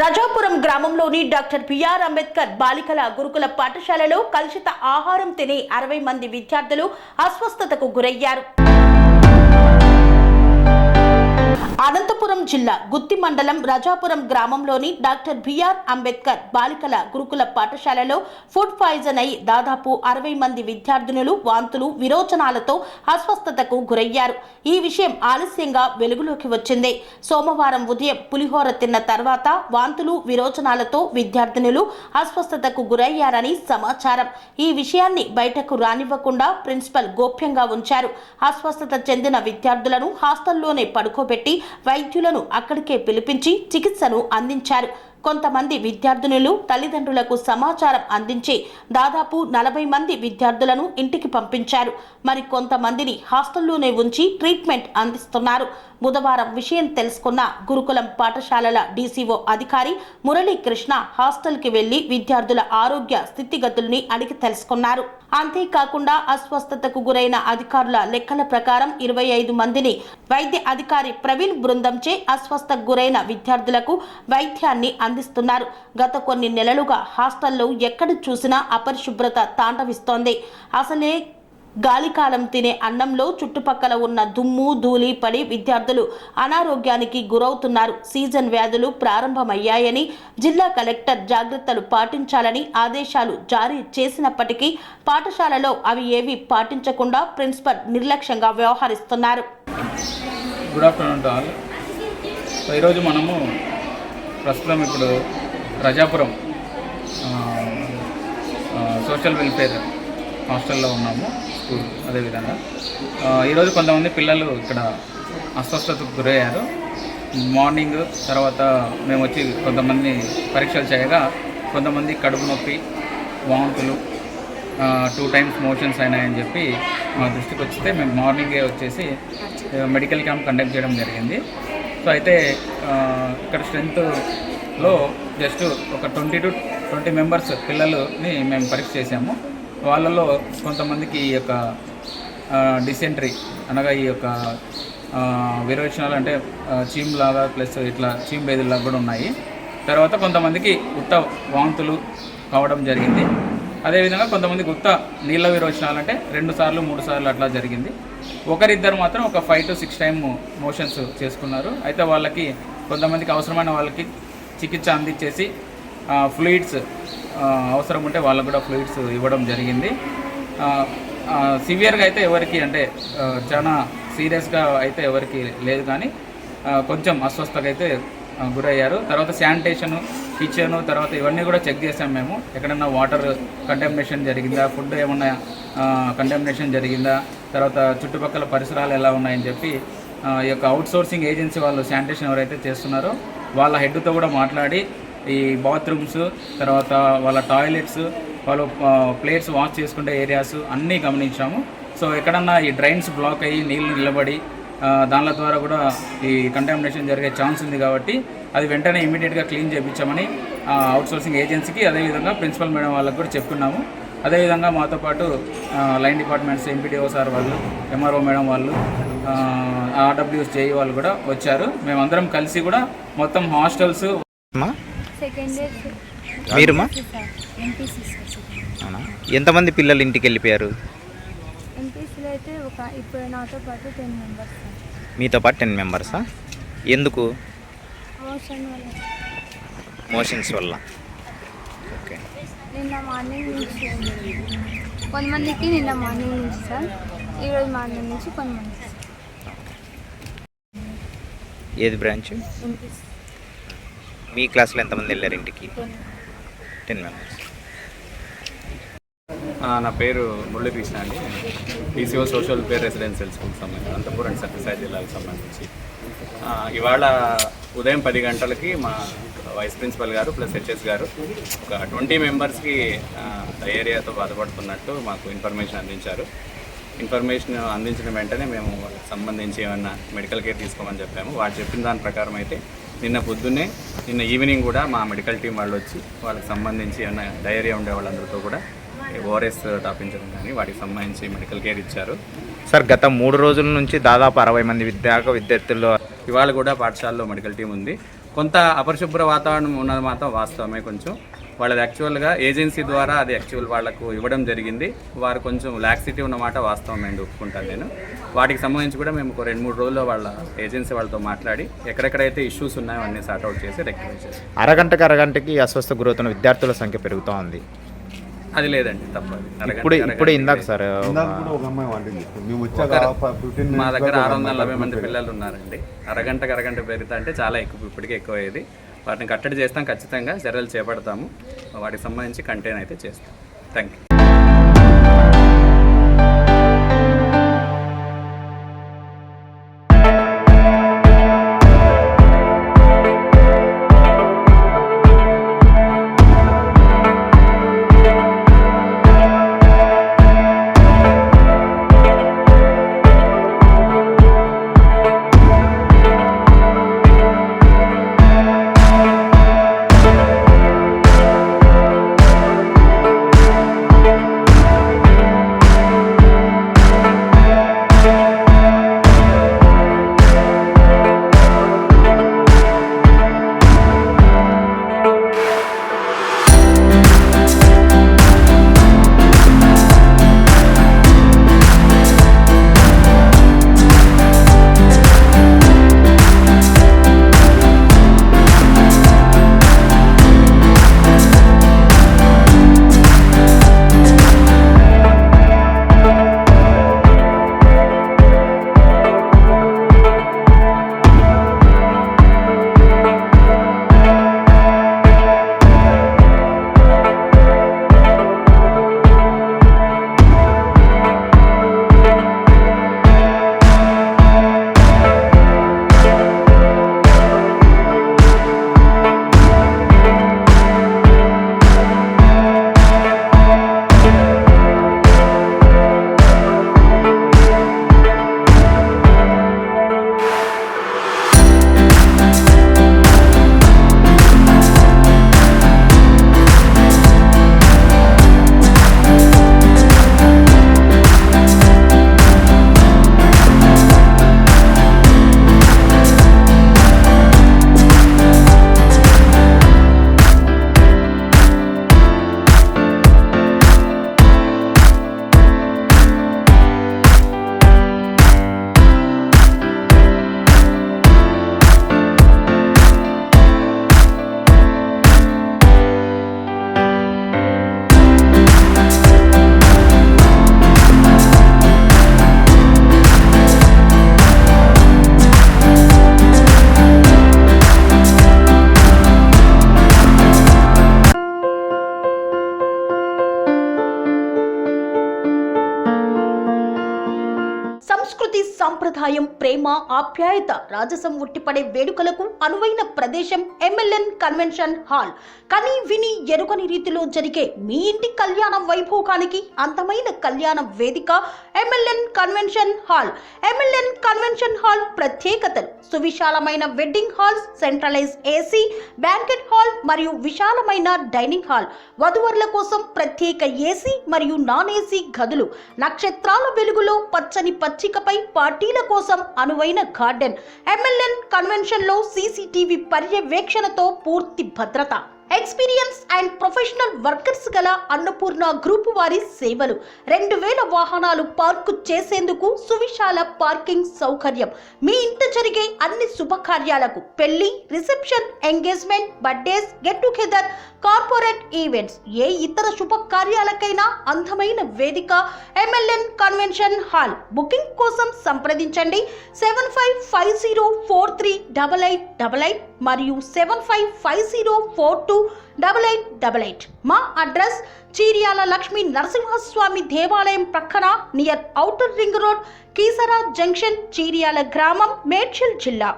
రాజాపురం గ్రామంలోని doctor BR Ambedkar బాలికల గురుకుల పాఠశాలలో కలుషిత ఆహారం తిని 60 మంది విద్యార్థులు అస్వస్థతకు గురయ్యారు. అనంతపురం జిల్లా గుత్తి మండలం రాజాపురం గ్రామంలోని డాక్టర్ బిఆర్ అంబేద్కర్ బాలికల గురుకుల పాఠశాలలో ఫుడ్ పాయిజన్ అయి దాదాపు 60 మంది విద్యార్థినులు వాంతులు విరోచనాలతో అస్వస్థతకు గురయ్యారు. ఈ విషయం ఆలస్యంగా వెలుగులోకి వచ్చింది. సోమవారం ఉదయం పులిహోర తిన్న తర్వాత వాంతులు విరోచనాలతో విద్యార్థినులు అస్వస్థతకు గురయ్యారని సమాచారం. ఈ విషయాన్ని బయటకు రానివ్వకుండా ప్రిన్సిపల్ గోప్యంగా ఉంచారు. అస్వస్థత చెందిన విద్యార్థులను హాస్టల్లోనే పడుకోబెట్టి వైద్యులను అక్కడికే పిలిపించి చికిత్సను అందించారు. కొంతమంది విద్యార్థినులు తల్లిదండ్రులకు సమాచారం అందించి దాదాపు 40 మంది విద్యార్థులను ఇంటికి పంపించారు. మరి కొంతమందిని హాస్టల్లోనే ఉంచి ట్రీట్మెంట్ అందిస్తున్నారు. బుధవారం విషయం తెలుసుకున్న గురుకులం పాఠశాలల డీసీఓ అధికారి మురళీకృష్ణ హాస్టల్కి వెళ్లి విద్యార్థుల ఆరోగ్య స్థితిగతుల్ని అడిగి తెలుసుకున్నారు. అంతేకాకుండా అస్వస్థతకు గురైన అధికారుల లెక్కల ప్రకారం 25 మందిని వైద్య అధికారి ప్రవీణ్ బృందంచే అస్వస్థతకు గురైన విద్యార్థులకు వైద్యాన్ని అందిస్తున్నారు. గత కొన్ని నెలలుగా హాస్టల్లో ఎక్కడ చూసినా అపరిశుభ్రత తాండవిస్తోంది. అసలే గాలికాలం తినే అన్నంలో చుట్టుపక్కల ఉన్న దుమ్ము ధూళి పడి విద్యార్థులు అనారోగ్యానికి గురవుతున్నారు. సీజన్ వ్యాధులు ప్రారంభమయ్యాయని జిల్లా కలెక్టర్ జాగ్రత్తలు పాటించాలని ఆదేశాలు జారీ చేసినప్పటికీ పాఠశాలలో అవి ఏవి పాటించకుండా ప్రిన్సిపల్ నిర్లక్ష్యంగా వ్యవహరిస్తున్నారు. Good afternoon to all. So ఈరోజు మనము ప్రస్తుతం ఇప్పుడు రజాపురం సోషల్ వెల్ఫేర్ హాస్టల్లో ఉన్నాము, స్కూల్. అదేవిధంగా ఈరోజు కొంతమంది పిల్లలు ఇక్కడ అస్వస్థతకు గురయ్యారు. మార్నింగ్ తర్వాత మేము వచ్చి కొంతమంది పరీక్షలు చేయగా కొంతమంది కడుపు నొప్పి, వాంతులు, 2 times మోషన్స్ అయినాయని చెప్పి మా దృష్టికి వస్తే మేము మార్నింగే వచ్చేసి మెడికల్ క్యాంప్ కండక్ట్ చేయడం జరిగింది. సో అయితే ఇక్కడ స్ట్రెంత్లో జస్ట్ ఒక 20 to 20 మెంబర్స్ పిల్లలని మేము పరీక్ష చేసాము. వాళ్ళలో కొంతమందికి ఈ యొక్క డిసెంట్రీ అనగా ఈ యొక్క విరోచనాలు అంటే చీమ్లాగా ప్లస్ ఇట్లా చీమ్ బేదుల్లాగా కూడా ఉన్నాయి. తర్వాత కొంతమందికి ఉత్త వాంతులు కావడం జరిగింది. అదేవిధంగా కొంతమందికి ఉత్త నీళ్ళ విరోచనాలు అంటే 2 సార్లు 3 సార్లు అట్లా జరిగింది. ఒకరిద్దరు మాత్రం ఒక 5 to 6 times మోషన్స్ చేసుకున్నారు. అయితే వాళ్ళకి కొంతమందికి అవసరమైన వాళ్ళకి చికిత్స అందించేసి ఫ్లూయిడ్స్ అవసరం ఉంటే వాళ్ళకు కూడా ఫ్లూయిడ్స్ ఇవ్వడం జరిగింది. సివియర్గా అయితే ఎవరికి అంటే చాలా సీరియస్గా అయితే ఎవరికి లేదు, కానీ కొంచెం అస్వస్థతగా అయితే గురయ్యారు. తర్వాత శానిటేషను, కిచెను, తర్వాత ఇవన్నీ కూడా చెక్ చేసాం మేము. ఎక్కడన్నా వాటర్ కంటామినేషన్ జరిగిందా, ఫుడ్ ఏమన్నా కంటామినేషన్ జరిగిందా, తర్వాత చుట్టుపక్కల పరిసరాలు ఎలా ఉన్నాయని చెప్పి ఈ యొక్క అవుట్సోర్సింగ్ ఏజెన్సీ వాళ్ళు శానిటేషన్ ఎవరైతే చేస్తున్నారో వాళ్ళ హెడ్తో కూడా మాట్లాడి ఈ బాత్రూమ్స్, తర్వాత వాళ్ళ టాయిలెట్స్, వాళ్ళు ప్లేట్స్ వాష్ చేసుకునే ఏరియాస్ అన్నీ గమనించాము. సో ఎక్కడన్నా ఈ డ్రైన్స్ బ్లాక్ అయ్యి నీళ్ళు నిలబడి దానిల ద్వారా కూడా ఈ కంటామినేషన్ జరిగే ఛాన్స్ ఉంది. కాబట్టి అది వెంటనే ఇమీడియట్గా క్లీన్ చేయించామని అవుట్సోర్సింగ్ ఏజెన్సీకి, అదేవిధంగా ప్రిన్సిపల్ మేడం వాళ్ళకు కూడా చెప్పుకున్నాము. అదేవిధంగా మాతో పాటు లైన్ డిపార్ట్మెంట్స్, ఎంపీడీఓ సార్ వాళ్ళు, ఎంఆర్ఓ మేడం వాళ్ళు, ఆర్డబ్ల్యూఎస్ జేఈ వాళ్ళు కూడా వచ్చారు. మేమందరం కలిసి కూడా మొత్తం హాస్టల్స్ మీరుమా ఎంతమంది పిల్లలు ఇంటికి వెళ్ళిపోయారు? అయితే ఇప్పుడు నాతో పాటు 10 మెంబర్స్. మీతో పాటు 10 మెంబర్సా? ఎందుకు? మోషన్స్ వల్ల. ఓకే. నిన్న మార్నింగ్ నుంచి కొంతమందికి నిన్న మార్నింగ్ నుంచి సార్, ఈరోజు మార్నింగ్ నుంచి కొంతమంది. ఏది బ్రాంచ్? మీ క్లాస్లో ఎంతమంది వెళ్ళారు ఇంటికి? 10 మెంబర్స్. నా పేరు మురళీకృష్ణ అండి. టీసీఓ సోషల్ వెల్ఫేర్ రెసిడెన్షియల్ స్కూల్కి సంబంధించి అనంతపురం అండ్ సత్యసాయి జిల్లాకు సంబంధించి ఇవాళ ఉదయం 10 గంటలకి మా వైస్ ప్రిన్సిపల్ గారు ప్లస్ హెచ్ఎస్ గారు ఒక 20 మెంబర్స్కి డయేరియాతో బాధపడుతున్నట్టు మాకు ఇన్ఫర్మేషన్ అందించారు. ఇన్ఫర్మేషన్ అందించిన వెంటనే మేము వాళ్ళకి సంబంధించి ఏమన్నా మెడికల్ కేర్ తీసుకోమని చెప్పాము. వాళ్ళు చెప్పిన దాని ప్రకారం అయితే నిన్న ఈవినింగ్ కూడా మా మెడికల్ టీం వాళ్ళు వచ్చి వాళ్ళకి సంబంధించి ఏమన్నా డయేరియా ఉండే వాళ్ళందరితో కూడా ఓఆర్ఎస్ తాపించడం కానీ వాటికి సంబంధించి మెడికల్ కేర్ ఇచ్చారు. సార్ గత 3 రోజుల నుంచి దాదాపు 60 మంది విద్యార్థులు ఇవాళ కూడా పాఠశాలలో మెడికల్ టీం ఉంది. కొంత అపరిశుభ్ర వాతావరణం ఉన్నది మాత్రం వాస్తవమే. కొంచెం వాళ్ళది యాక్చువల్గా ఏజెన్సీ ద్వారా అది యాక్చువల్ వాళ్లకు ఇవ్వడం జరిగింది. వారు కొంచెం లాక్సిటీ ఉన్నమాట వాస్తవం అండి, ఒప్పుకుంటాను నేను. వాటికి సంబంధించి కూడా మేము ఒక 2-3 రోజుల్లో వాళ్ళ ఏజెన్సీ వాళ్ళతో మాట్లాడి ఎక్కడెక్కడైతే ఇష్యూస్ ఉన్నాయో అన్నీ సార్ట్అవుట్ చేసి రెక్టిఫై చేసి అరగంటకి అస్వస్థ గురవుతున్న విద్యార్థుల సంఖ్య పెరుగుతూ ఉంది. అది లేదండి, తప్పదు. ఇప్పుడు ఇందాక సార్ మా దగ్గర 640 మంది పిల్లలు ఉన్నారండి. అరగంట పెరుగుతా అంటే చాలా ఎక్కువ, ఇప్పటికే ఎక్కువ అయ్యేది. వాటిని కట్టడి చేస్తాం, ఖచ్చితంగా చర్యలు చేపడతాము. వాటికి సంబంధించి కంటైన్ అయితే చేస్తాం. Thank you. సంస్కృతి సాంప్రదాయం ప్రేమ ఆప్యాయత రాజసం ఉట్టిపడే వేడుకలకు అనువైన ప్రదేశం MLN కన్వెన్షన్ హాల్. కని విని ఎరుగని రీతిలో జరిగే మీ ఇంటి కళ్యాణ వైభోగానికి అందమైన కళ్యాణ వేదిక MLN convention hall. MLN convention hall ప్రత్యేకతలు: సువిశాలమైన wedding halls, centralize AC, banquet hall మరియు విశాలమైన డైనింగ్ హాల్, వధువరుల కోసం ప్రత్యేక AC మరియు నాన్ AC గదులు, నక్షత్రాల వెలుగులో పచ్చని పచ్చికపై పార్టీల కోసం అనువైన గార్డెన్. MLN కన్వెన్షన్ లో CCTV పర్యవేక్షణతో పూర్తి భద్రత. ఎక్స్పీరియన్స్ అండ్ ప్రొఫెషనల్ వర్కర్స్ గల అన్నపూర్ణ గ్రూప్ వారి సేవలు. 2000 వాహనాలు పార్కు చేసేందుకు సువిశాల పార్కింగ్ సౌకర్యం. మీ ఇంట జరిగే అన్ని శుభకార్యాలకు, పెళ్లి, reception, engagement, birthdays, get together, corporate events, ఏ ఇతర శుభకార్యాలకైనా అందమైన వేదిక MLN కన్వెన్షన్ హాల్. బుకింగ్ కోసం సంప్రదించండి 7550438888 మరియు 7550428888. మా అడ్రస్ చీర్యాల లక్ష్మీ నరసింహస్వామి దేవాలయం ప్రక్కన, near outer ring road, Keesara junction, Cheeryal గ్రామం, మేడ్చల్ జిల్లా.